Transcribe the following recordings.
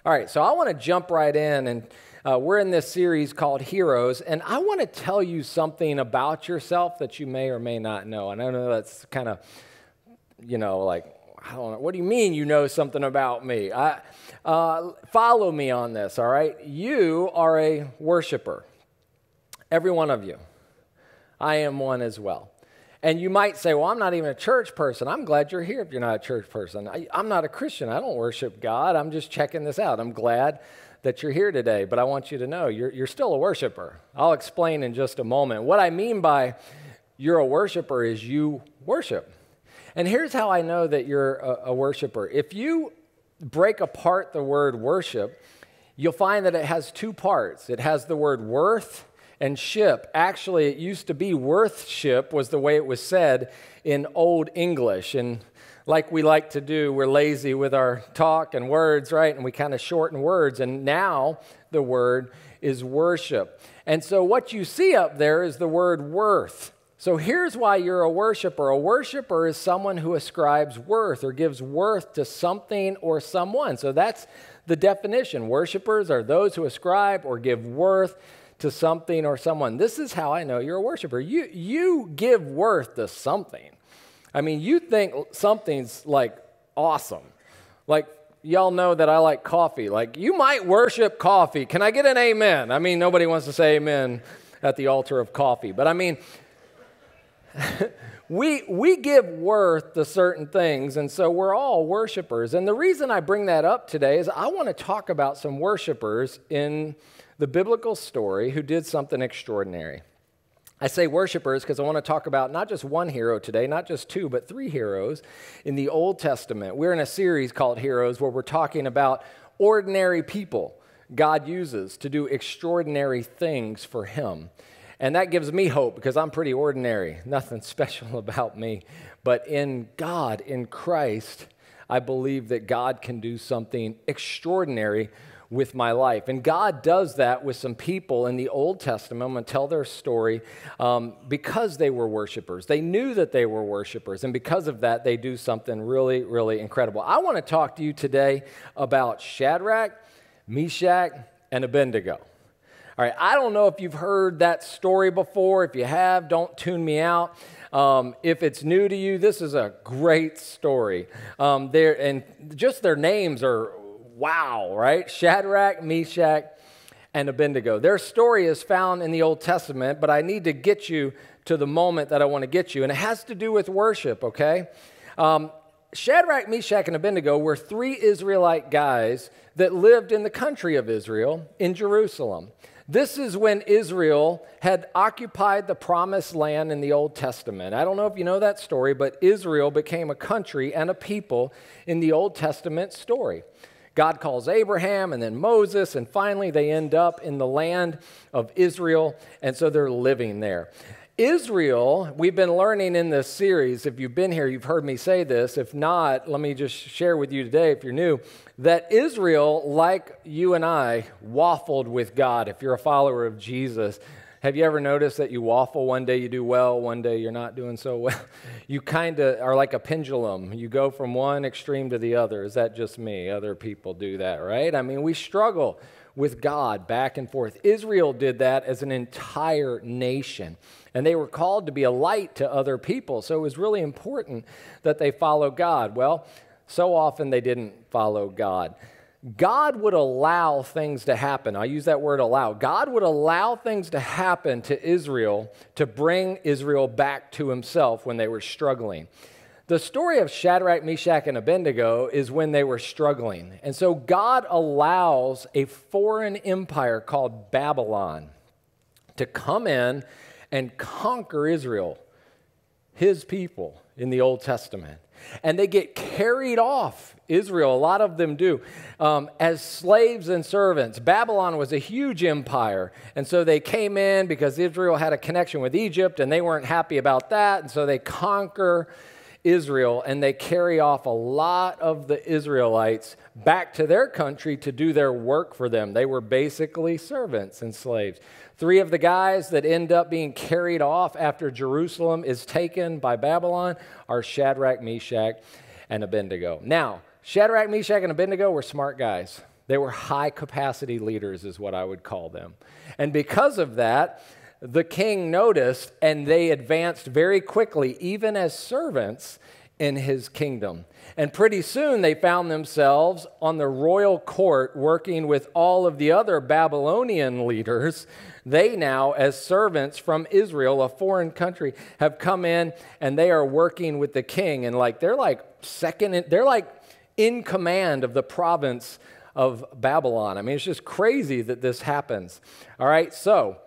All right, so I want to jump right in, and we're in this series called Heroes, and I want to tell you something about yourself that you may or may not know. And I know that's kind of, like, I don't know. What do you mean you know something about me? Follow me on this, all right? You are a worshiper, every one of you. I am one as well. And you might say, well, I'm not even a church person. I'm glad you're here if you're not a church person. I'm not a Christian. I don't worship God. I'm just checking this out. I'm glad that you're here today, but I want you to know you're still a worshiper. I'll explain in just a moment. What I mean by you're a worshiper is you worship. And here's how I know that you're a worshiper. If you break apart the word worship, you'll find that it has two parts. It has the word worth and ship. Actually, it used to be worthship was the way it was said in Old English. And like we like to do, we're lazy with our talk and words, right? And we kind of shorten words. And now the word is worship. And so what you see up there is the word worth. So here's why you're a worshiper. A worshiper is someone who ascribes worth or gives worth to something or someone. So that's the definition. Worshipers are those who ascribe or give worth to something or someone. This is how I know you're a worshiper. You give worth to something. I mean, you think something's like awesome. Like, y'all know that I like coffee. Like, you might worship coffee. Can I get an amen? I mean, nobody wants to say amen at the altar of coffee. But I mean, we give worth to certain things, and so we're all worshipers. And the reason I bring that up today is I want to talk about some worshipers in the biblical story who did something extraordinary. I say worshipers because I want to talk about not just one hero today, not just two, but three heroes in the Old Testament. We're in a series called Heroes where we're talking about ordinary people God uses to do extraordinary things for Him. And that gives me hope because I'm pretty ordinary. Nothing special about me. But in God, in Christ, I believe that God can do something extraordinary with my life. And God does that with some people in the Old Testament. I'm going to tell their story because they were worshipers. They knew that they were worshipers. And because of that, they do something really, really incredible. I want to talk to you today about Shadrach, Meshach, and Abednego. All right, I don't know if you've heard that story before. If you have, don't tune me out. If it's new to you, this is a great story. And just their names are wow, right? Shadrach, Meshach, and Abednego. Their story is found in the Old Testament, but I need to get you to the moment that I want to get you, and it has to do with worship, okay? Shadrach, Meshach, and Abednego were three Israelite guys that lived in the country of Israel in Jerusalem. This is when Israel had occupied the promised land in the Old Testament. I don't know if you know that story, but Israel became a country and a people in the Old Testament story. God calls Abraham and then Moses, and finally they end up in the land of Israel, and so they're living there. Israel, we've been learning in this series, if you've been here, you've heard me say this. If not, let me just share with you today, if you're new, that Israel, like you and I, waffled with God. If you're a follower of Jesus, have you ever noticed that you waffle? One day you do well, one day you're not doing so well? You kind of are like a pendulum. You go from one extreme to the other. Is that just me? Other people do that, right? I mean, we struggle with God back and forth. Israel did that as an entire nation, and they were called to be a light to other people, so it was really important that they follow God. Well, so often they didn't follow God. God would allow things to happen. I use that word allow. God would allow things to happen to Israel to bring Israel back to Himself when they were struggling. The story of Shadrach, Meshach, and Abednego is when they were struggling. And so God allows a foreign empire called Babylon to come in and conquer Israel, His people in the Old Testament. And they get carried off, Israel, a lot of them do, as slaves and servants. Babylon was a huge empire, and so they came in because Israel had a connection with Egypt, and they weren't happy about that, and so they conquer Israel, and they carry off a lot of the Israelites back to their country to do their work for them. They were basically servants and slaves. Three of the guys that end up being carried off after Jerusalem is taken by Babylon are Shadrach, Meshach, and Abednego. Now, Shadrach, Meshach, and Abednego were smart guys. They were high-capacity leaders is what I would call them. And because of that, the king noticed, and they advanced very quickly, even as servants in his kingdom. And pretty soon they found themselves on the royal court working with all of the other Babylonian leaders. They now, as servants from Israel, a foreign country, have come in and they are working with the king. And they're in command of the province of Babylon. I mean, it's just crazy that this happens. All right, so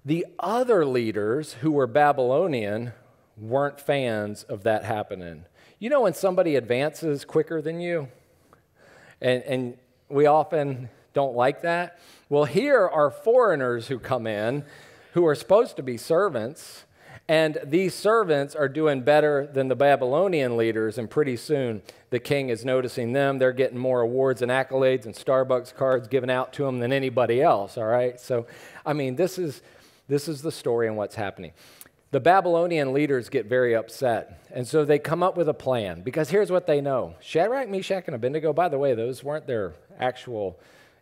the other leaders who were Babylonian weren't fans of that happening. You know when somebody advances quicker than you? And we often don't like that. Well, here are foreigners who come in who are supposed to be servants, and these servants are doing better than the Babylonian leaders, and pretty soon the king is noticing them. They're getting more awards and accolades and Starbucks cards given out to them than anybody else, all right? So, I mean, this is the story and what's happening. The Babylonian leaders get very upset, and so they come up with a plan, because here's what they know. Shadrach, Meshach, and Abednego, by the way, those weren't their actual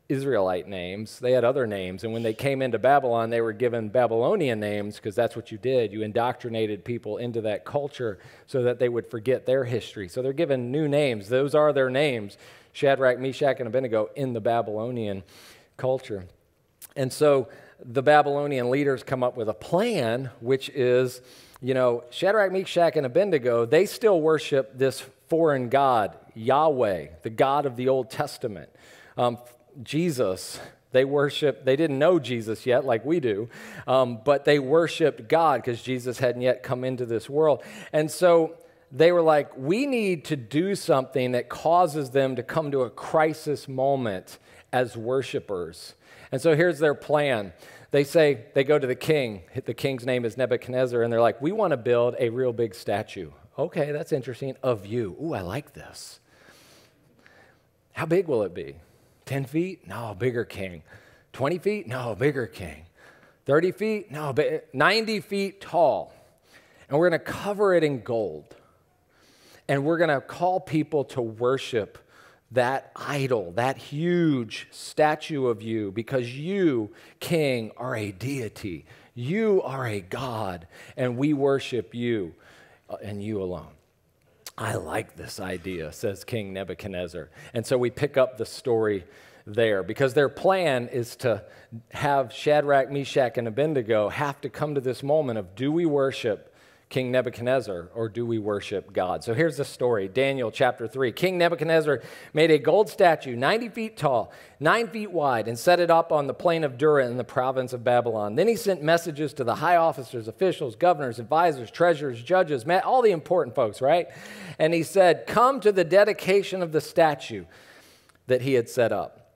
Israelite names. They had other names, and when they came into Babylon, they were given Babylonian names, because that's what you did. You indoctrinated people into that culture so that they would forget their history. So they're given new names. Those are their names, Shadrach, Meshach, and Abednego, in the Babylonian culture. And so the Babylonian leaders come up with a plan, which is, Shadrach, Meshach, and Abednego, they still worship this foreign god, Yahweh, the God of the Old Testament. Jesus, they didn't know Jesus yet like we do, but they worshiped God because Jesus hadn't yet come into this world. And so they were like, we need to do something that causes them to come to a crisis moment as worshipers. And so here's their plan. They go to the king. The king's name is Nebuchadnezzar, and they're like, we want to build a real big statue. Okay, that's interesting. Of you. Ooh, I like this. How big will it be? 10 feet? No, bigger king. 20 feet? No, bigger king. 30 feet? No, 90 feet tall. And we're going to cover it in gold. And we're going to call people to worship that idol, that huge statue of you, because you, king, are a deity. You are a god, and we worship you and you alone. I like this idea, says King Nebuchadnezzar. And so we pick up the story there, because their plan is to have Shadrach, Meshach, and Abednego have to come to this moment of, do we worship King Nebuchadnezzar, or do we worship God? So here's the story. Daniel chapter 3. King Nebuchadnezzar made a gold statue 90 feet tall, 9 feet wide, and set it up on the plain of Dura in the province of Babylon. Then he sent messages to the high officers, officials, governors, advisors, treasurers, judges, all the important folks, right? And he said, come to the dedication of the statue that he had set up.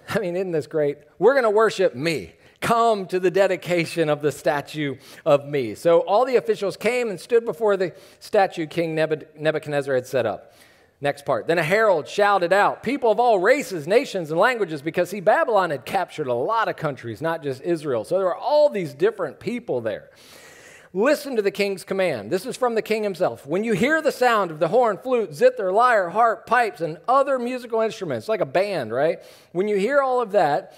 I mean, isn't this great? We're going to worship me. Come to the dedication of the statue of me. So all the officials came and stood before the statue King Nebuchadnezzar had set up. Next part. Then a herald shouted out, people of all races, nations, and languages, because Babylon had captured a lot of countries, not just Israel. So there were all these different people there. Listen to the king's command. This is from the king himself. When you hear the sound of the horn, flute, zither, lyre, harp, pipes, and other musical instruments, like a band, right? When you hear all of that,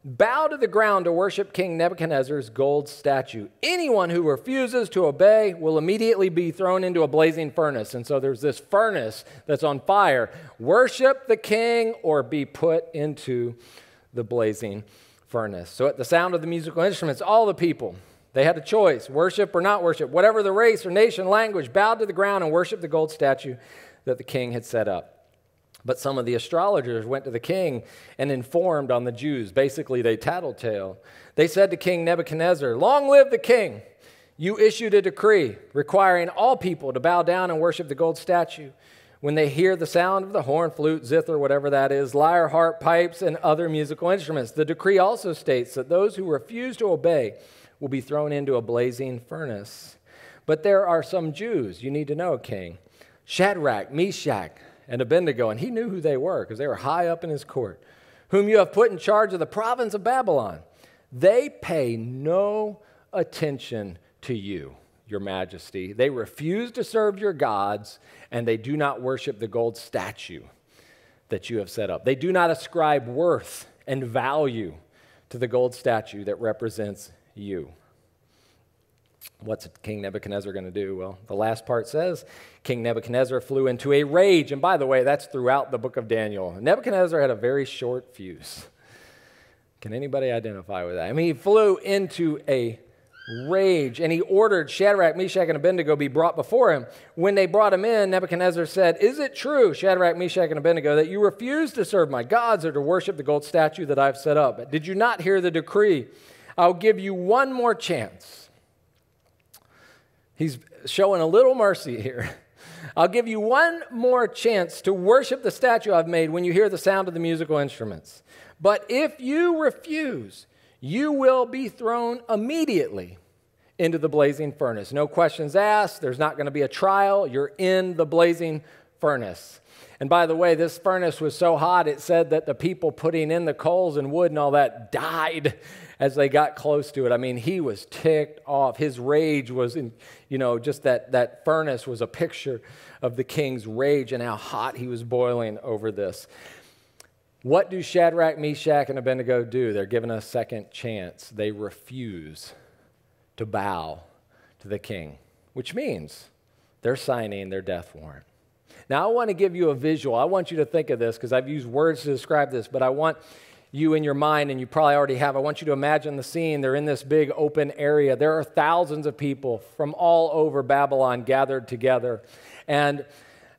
bow to the ground to worship King Nebuchadnezzar's gold statue. Anyone who refuses to obey will immediately be thrown into a blazing furnace. And so there's this furnace that's on fire. Worship the king or be put into the blazing furnace. So at the sound of the musical instruments, all the people, they had a choice, worship or not worship. Whatever the race or nation, language, bowed to the ground and worshiped the gold statue that the king had set up. But some of the astrologers went to the king and informed on the Jews. Basically, they tattletale. They said to King Nebuchadnezzar, long live the king. You issued a decree requiring all people to bow down and worship the gold statue when they hear the sound of the horn, flute, zither, whatever that is, lyre, harp, pipes, and other musical instruments. The decree also states that those who refuse to obey will be thrown into a blazing furnace. But there are some Jews, you need to know, king, Shadrach, Meshach, and Abednego, and he knew who they were because they were high up in his court, whom you have put in charge of the province of Babylon. They pay no attention to you, your majesty. They refuse to serve your gods, and they do not worship the gold statue that you have set up. They do not ascribe worth and value to the gold statue that represents you. What's King Nebuchadnezzar going to do? Well, the last part says, King Nebuchadnezzar flew into a rage. And by the way, that's throughout the book of Daniel. Nebuchadnezzar had a very short fuse. Can anybody identify with that? I mean, he flew into a rage, and he ordered Shadrach, Meshach, and Abednego be brought before him. When they brought him in, Nebuchadnezzar said, "Is it true, Shadrach, Meshach, and Abednego, that you refuse to serve my gods or to worship the gold statue that I've set up? Did you not hear the decree? I'll give you one more chance." He's showing a little mercy here. "I'll give you one more chance to worship the statue I've made when you hear the sound of the musical instruments. But if you refuse, you will be thrown immediately into the blazing furnace. No questions asked. There's not going to be a trial. You're in the blazing furnace." And by the way, this furnace was so hot, it said that the people putting in the coals and wood and all that died as they got close to it. I mean, he was ticked off. His rage was, just that furnace was a picture of the king's rage and how hot he was boiling over this. What do Shadrach, Meshach, and Abednego do? They're given a second chance. They refuse to bow to the king, which means they're signing their death warrant. Now, I want to give you a visual. I want you to think of this because I've used words to describe this, but I want you in your mind, and you probably already have, I want you to imagine the scene. They're in this big open area. There are thousands of people from all over Babylon gathered together, and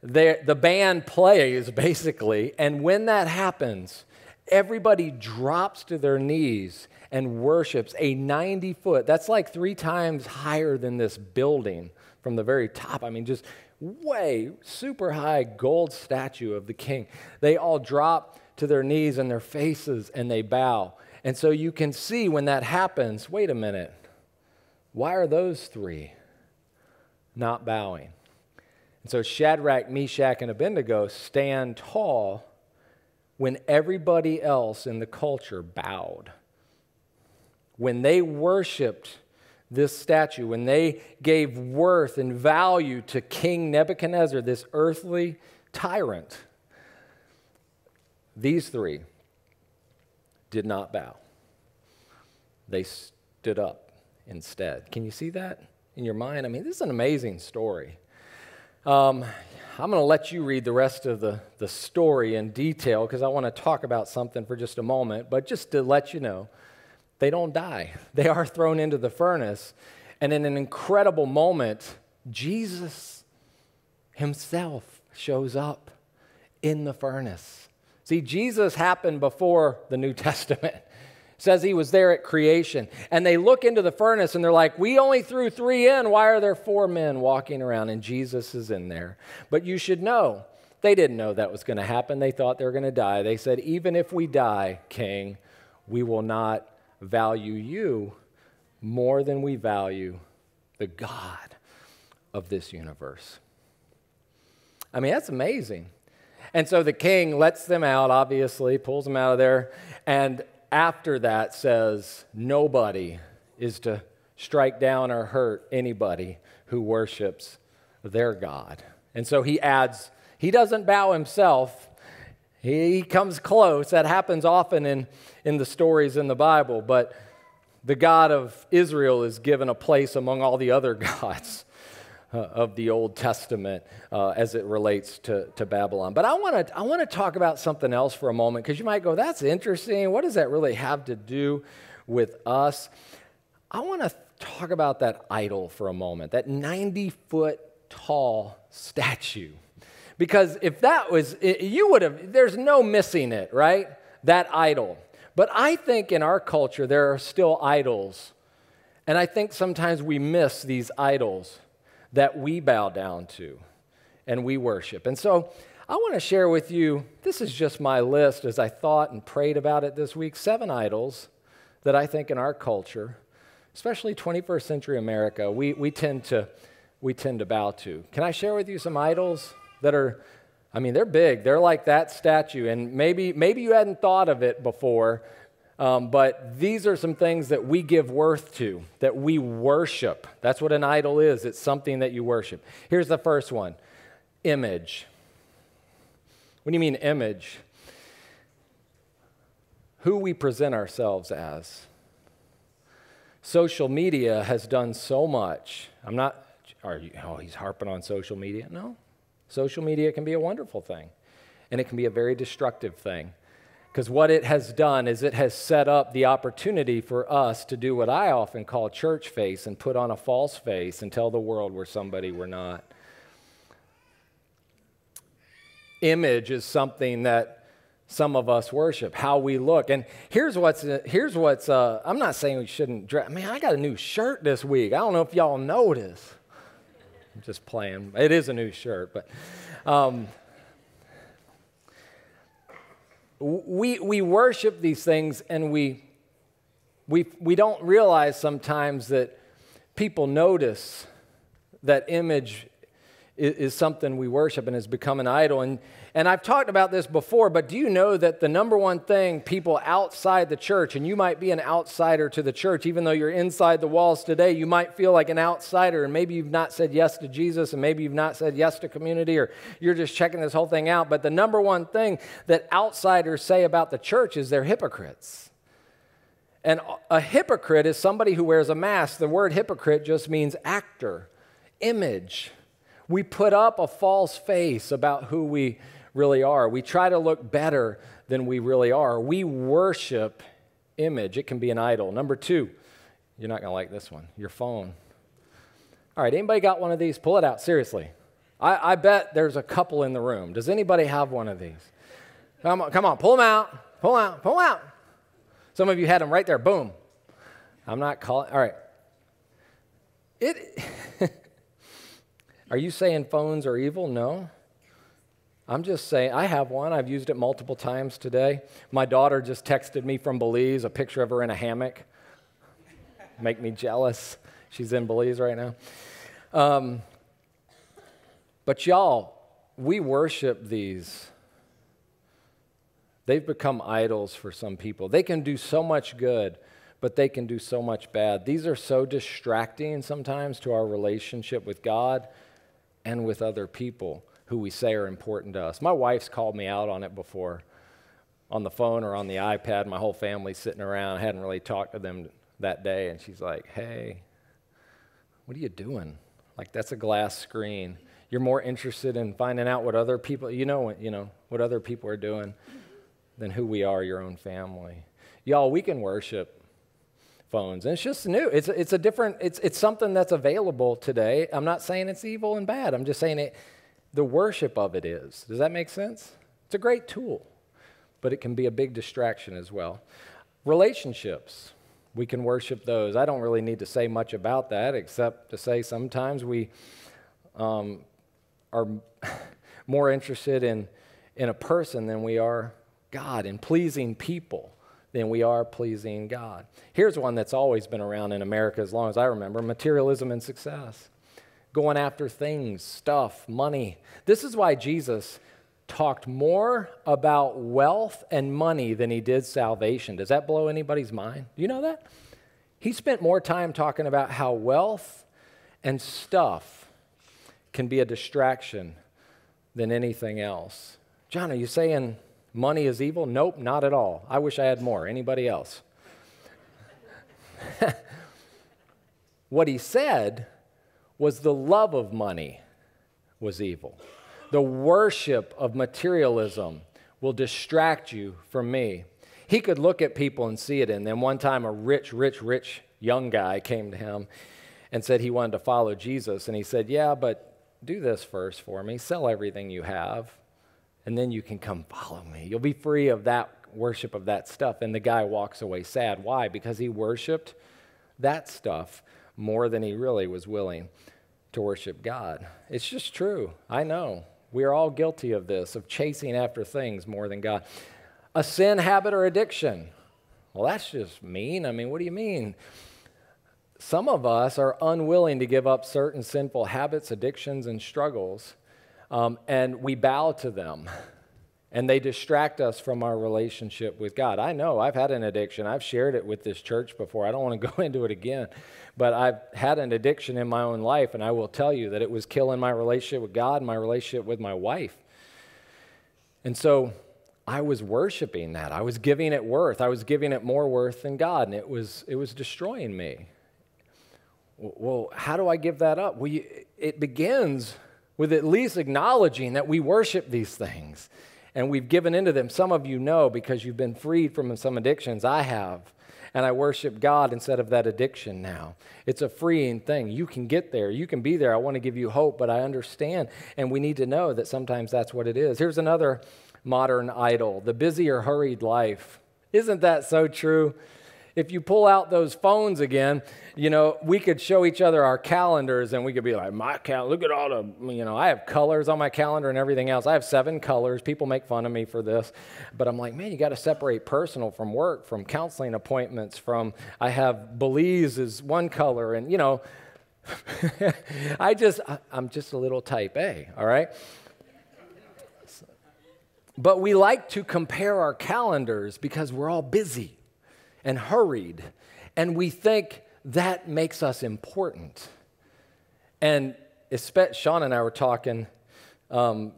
the band plays, basically, and when that happens, everybody drops to their knees and worships a 90-foot, that's like 3 times higher than this building from the very top. I mean, just way super high gold statue of the king. They all drop to their knees and their faces, and they bow. And so you can see when that happens, wait a minute, why are those 3 not bowing? And so Shadrach, Meshach, and Abednego stand tall when everybody else in the culture bowed. When they worshiped this statue, when they gave worth and value to King Nebuchadnezzar, this earthly tyrant, these 3 did not bow. They stood up instead. Can you see that in your mind? I mean, this is an amazing story. I'm going to let you read the rest of the story in detail because I want to talk about something for just a moment. But just to let you know, they don't die. They are thrown into the furnace. And in an incredible moment, Jesus himself shows up in the furnace. See, Jesus happened before the New Testament. Says he was there at creation. And they look into the furnace and they're like, "We only threw 3 in. Why are there 4 men walking around?" And Jesus is in there. But you should know, they didn't know that was going to happen. They thought they were going to die. They said, "Even if we die, King, we will not value you more than we value the God of this universe." I mean, that's amazing. And so the king lets them out, obviously, pulls them out of there, and after that says, nobody is to strike down or hurt anybody who worships their God. And so he adds, he doesn't bow himself. He comes close. That happens often in the stories in the Bible, but the God of Israel is given a place among all the other gods of the Old Testament as it relates to Babylon. But I want to talk about something else for a moment because you might go, "That's interesting. What does that really have to do with us?" I want to talk about that idol for a moment, that 90-foot tall statue. Because if that was, you would have, there's no missing it, right? That idol. But I think in our culture there are still idols. And I think sometimes we miss these idols that we bow down to and we worship. And so I want to share with you, this is just my list as I thought and prayed about it this week, 7 idols that I think in our culture, especially 21st century America, we tend to bow to. Can I share with you some idols that are, I mean, they're big. They're like that statue, and maybe you hadn't thought of it before, but these are some things that we give worth to, that we worship. That's what an idol is. It's something that you worship. Here's the first one, image. What do you mean image? Who we present ourselves as. Social media has done so much. He's harping on social media. No. Social media can be a wonderful thing, and it can be a very destructive thing. Because what it has done is it has set up the opportunity for us to do what I often call church face and put on a false face and tell the world we're somebody we're not. Image is something that some of us worship, how we look. And here's what's I'm not saying we shouldn't dress. Man, I got a new shirt this week. I don't know if y'all notice. I'm just playing. It is a new shirt, but we worship these things, and we don't realize sometimes that people notice that image is something we worship and has become an idol. And I've talked about this before, but do you know that the number one thing people outside the church, and you might be an outsider to the church, even though you're inside the walls today, you might feel like an outsider, and maybe you've not said yes to Jesus, and maybe you've not said yes to community, or you're just checking this whole thing out. But the number one thing that outsiders say about the church is they're hypocrites. And a hypocrite is somebody who wears a mask. The word hypocrite just means actor, image. We put up a false face about who we really are. We try to look better than we really are. We worship image. It can be an idol. Number two, you're not going to like this one, your phone. All right, anybody got one of these? Pull it out, seriously. I bet there's a couple in the room. Does anybody have one of these? Come on, pull them out. Pull out. Some of you had them right there, boom. I'm not calling, all right. Are you saying phones are evil? No. I'm just saying, I have one. I've used it multiple times today. My daughter just texted me from Belize, a picture of her in a hammock. Make me jealous. She's in Belize right now. But y'all, we worship these. They've become idols for some people. They can do so much good, but they can do so much bad. These are so distracting sometimes to our relationship with God and with other people who we say are important to us. My wife's called me out on it before, on the phone or on the iPad. My whole family's sitting around. I hadn't really talked to them that day, and she's like, hey, what are you doing? Like, that's a glass screen. You're more interested in finding out what other people, what other people are doing than who we are, your own family. Y'all, we can worship phones, and it's just new. It's something that's available today. I'm not saying it's evil and bad. I'm just saying the worship of it is. Does that make sense? It's a great tool, but it can be a big distraction as well. Relationships, we can worship those. I don't really need to say much about that except to say sometimes we are more interested in a person than we are God, in pleasing people than we are pleasing God. Here's one that's always been around in America as long as I remember: materialism and success. Going after things, stuff, money. This is why Jesus talked more about wealth and money than he did salvation. Does that blow anybody's mind? Do you know that? He spent more time talking about how wealth and stuff can be a distraction than anything else. John, are you saying money is evil? Nope, not at all. I wish I had more. Anybody else? What he said was the love of money was evil. The worship of materialism will distract you from me. He could look at people and see it in them. One time a rich young guy came to him and said he wanted to follow Jesus. And he said, yeah, but do this first for me. Sell everything you have, and then you can come follow me. You'll be free of that worship of that stuff. And the guy walks away sad. Why? Because he worshiped that stuff more than he really was willing to worship God. It's just true. I know. We are all guilty of this, of chasing after things more than God. A sin, habit, or addiction. Well, that's just mean. I mean, what do you mean? Some of us are unwilling to give up certain sinful habits, addictions, and struggles, and we bow to them, and they distract us from our relationship with God. I know I've had an addiction. I've shared it with this church before. I don't want to go into it again, but I've had an addiction in my own life, and I will tell you that it was killing my relationship with God and my relationship with my wife. And so I was worshiping that. I was giving it worth. I was giving it more worth than God, and it was destroying me. Well, how do I give that up? Well, it begins with at least acknowledging that we worship these things, and we've given into them. Some of you know because you've been freed from some addictions. I have, and I worship God instead of that addiction now. It's a freeing thing. You can get there. You can be there. I want to give you hope, but I understand, and we need to know that sometimes that's what it is. Here's another modern idol, the busy or hurried life. Isn't that so true? If you pull out those phones again, we could show each other our calendars and we could be like, my calendar, look at all the, I have colors on my calendar and everything else. I have 7 colors. People make fun of me for this. But I'm like, man, you got to separate personal from work, from counseling appointments, I have Belize is one color and, I'm just a little type A, all right? But we like to compare our calendars because we're all busy and hurried, and we think that makes us important. And Sean and I were talking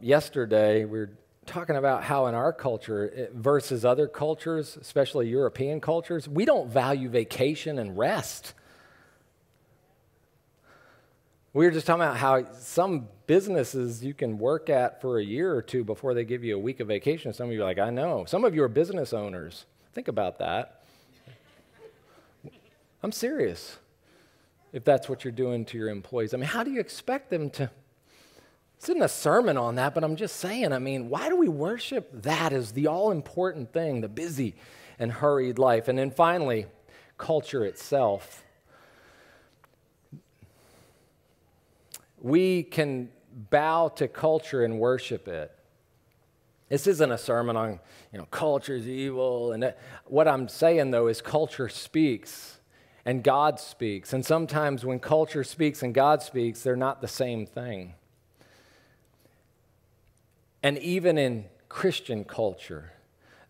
yesterday. We were talking about how in our culture versus other cultures, especially European cultures, we don't value vacation and rest. We were just talking about how some businesses you can work at for a year or two before they give you a week of vacation. Some of you are like, I know. Some of you are business owners. Think about that. I'm serious. If that's what you're doing to your employees. I mean, how do you expect them to? This isn't a sermon on that, but I'm just saying, why do we worship that as the all-important thing, the busy and hurried life? And then finally, culture itself. We can bow to culture and worship it. This isn't a sermon on, culture's evil. And what I'm saying, though, is culture speaks and God speaks. And sometimes when culture speaks and God speaks, they're not the same thing. And even in Christian culture,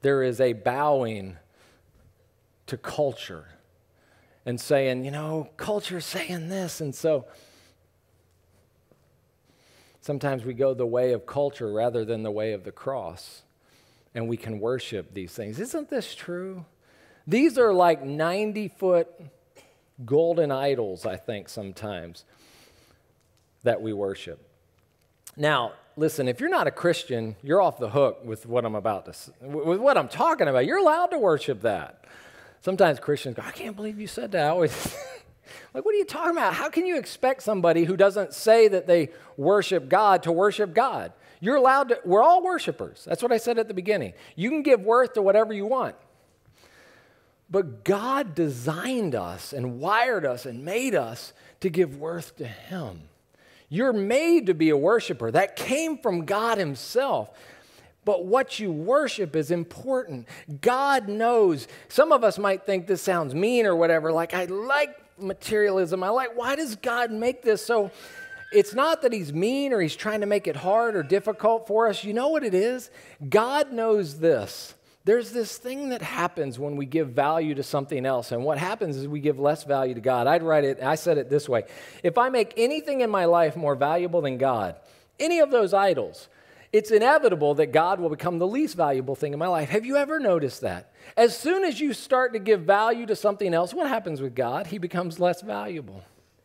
there is a bowing to culture and saying, culture's saying this. And so sometimes we go the way of culture rather than the way of the cross, and we can worship these things. Isn't this true? These are like 90-foot golden idols, I think, sometimes, that we worship. Now, listen, if you're not a Christian, you're off the hook with what I'm talking about. You're allowed to worship that. Sometimes Christians go, I can't believe you said that. I always like, what are you talking about? How can you expect somebody who doesn't say that they worship God to worship God? You're allowed to, we're all worshipers. That's what I said at the beginning. You can give worth to whatever you want. But God designed us and wired us and made us to give worth to Him. You're made to be a worshiper. That came from God Himself. But what you worship is important. God knows. Some of us might think this sounds mean or whatever, like I like materialism. Why does God make this so? It's not that He's mean or He's trying to make it hard or difficult for us. You know what it is? God knows this. There's this thing that happens when we give value to something else, and what happens is we give less value to God. I said it this way. If I make anything in my life more valuable than God, any of those idols, it's inevitable that God will become the least valuable thing in my life. Have you ever noticed that? As soon as you start to give value to something else, what happens with God? He becomes less valuable.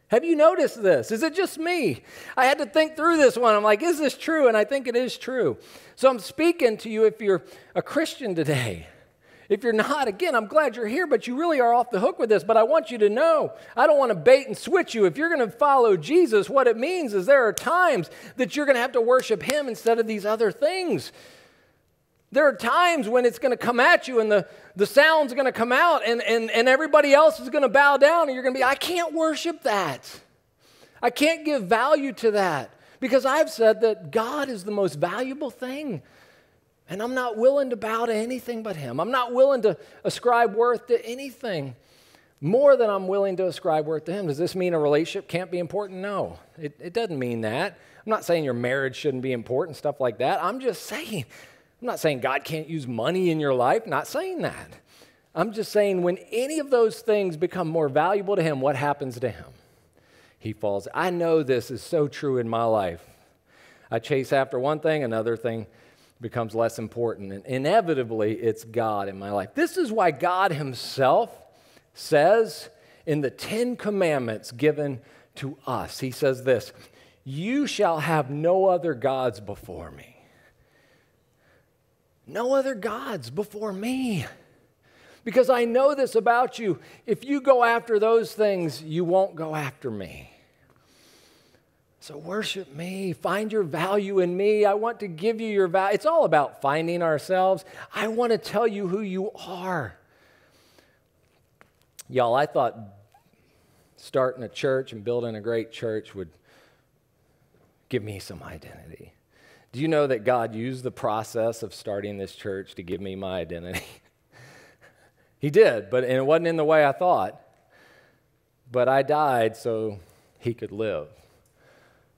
Have you noticed this? Is it just me? I had to think through this one. I'm like, is this true? And I think it is true. So I'm speaking to you if you're a Christian today. If you're not, again, I'm glad you're here, but you really are off the hook with this. But I want you to know, I don't want to bait and switch you. If you're going to follow Jesus, what it means is there are times that you're going to have to worship Him instead of these other things. There are times when it's going to come at you and the sound's going to come out and everybody else is going to bow down and you're going to be, I can't worship that. I can't give value to that because I've said that God is the most valuable thing. And I'm not willing to bow to anything but Him. I'm not willing to ascribe worth to anything more than I'm willing to ascribe worth to Him. Does this mean a relationship can't be important? No, it doesn't mean that. I'm not saying your marriage shouldn't be important, stuff like that. I'm not saying God can't use money in your life. Not saying that. I'm just saying when any of those things become more valuable to Him, what happens to Him? He falls. I know this is so true in my life. I chase after one thing, another thing becomes less important, and inevitably it's God in my life. This is why God himself says in the 10 commandments given to us, he says this, "You shall have no other gods before me." No other gods before me. Because I know this about you. If you go after those things, you won't go after me. So worship me. Find your value in me. I want to give you your value. It's all about finding ourselves. I want to tell you who you are. Y'all, I thought starting a church and building a great church would give me some identity. Do you know that God used the process of starting this church to give me my identity? He did, and it wasn't in the way I thought. But I died so he could live.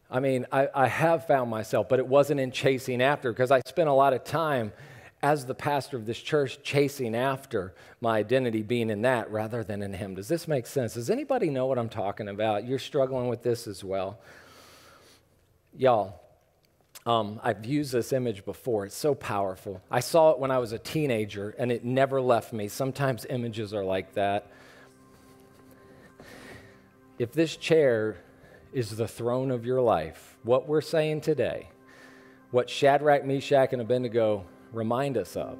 I mean, I have found myself, but it wasn't in chasing after, because I spent a lot of time as the pastor of this church chasing after my identity being in that rather than in him. Does this make sense? Does anybody know what I'm talking about? You're struggling with this as well. Y'all, I've used this image before. It's so powerful. I saw it when I was a teenager, and it never left me. Sometimes images are like that. If this chair is the throne of your life, what we're saying today, what Shadrach, Meshach, and Abednego remind us of,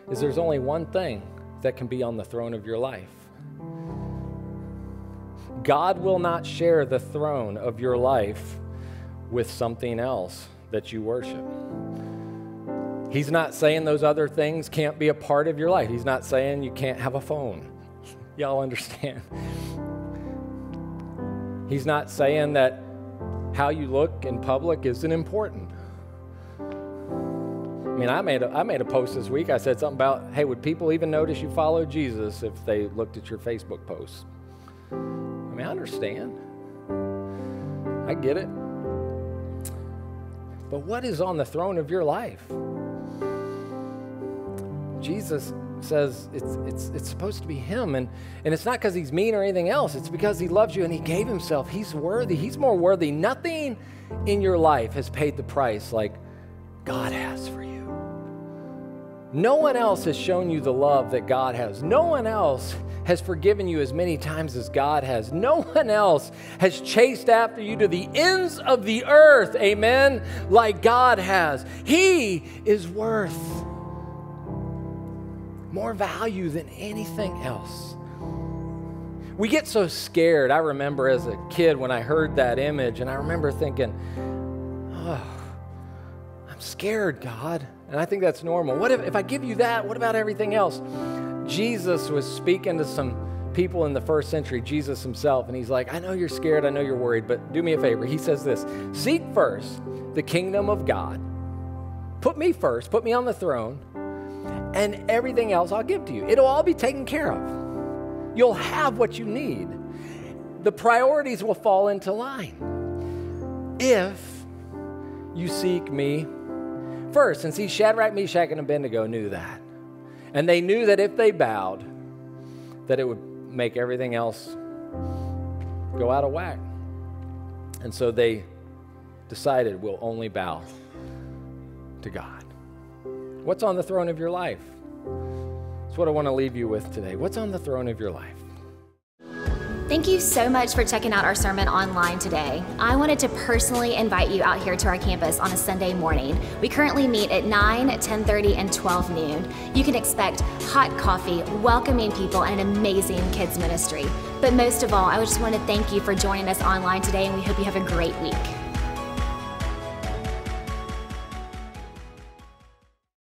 is there's only one thing that can be on the throne of your life. God will not share the throne of your life with something else that you worship. He's not saying those other things can't be a part of your life. He's not saying you can't have a phone. Y'all understand? He's not saying that how you look in public isn't important. I mean, I made a post this week. I said something about, hey, would people even notice you follow Jesus if they looked at your Facebook posts? I mean, I understand. I get it. But what is on the throne of your life? Jesus says it's supposed to be him, and it's not because he's mean or anything else. It's because he loves you and he gave himself. He's worthy. He's more worthy. Nothing in your life has paid the price like God has for you. No one else has shown you the love that God has. No one else has forgiven you as many times as God has. No one else has chased after you to the ends of the earth, amen, like God has. He is worth more value than anything else. We get so scared. I remember as a kid when I heard that image, and I remember thinking, oh, I'm scared, God. And I think that's normal. What if I give you that, what about everything else? Jesus was speaking to some people in the first century, Jesus himself, and he's like, I know you're scared, I know you're worried, but do me a favor. He says this, seek first the kingdom of God. Put me first, put me on the throne, and everything else I'll give to you. It'll all be taken care of. You'll have what you need. The priorities will fall into line if you seek me first. And see, Shadrach, Meshach, and Abednego knew that. And they knew that if they bowed, that it would make everything else go out of whack. And so they decided, we'll only bow to God. What's on the throne of your life? That's what I want to leave you with today. What's on the throne of your life? Thank you so much for checking out our sermon online today. I wanted to personally invite you out here to our campus on a Sunday morning. We currently meet at 9, 10:30, and 12 noon. You can expect hot coffee, welcoming people, and an amazing kids ministry. But most of all, I just want to thank you for joining us online today, and we hope you have a great week.